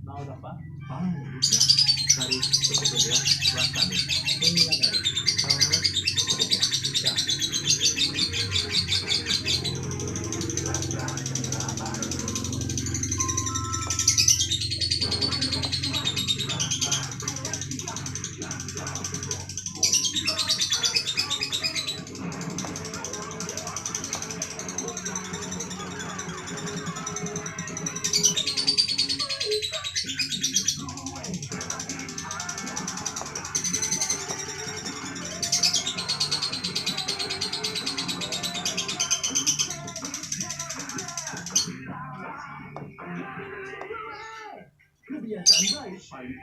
Mau apa? Mau bisa dari sebetulnya belakang ini dari ya. Kebiasaan baik.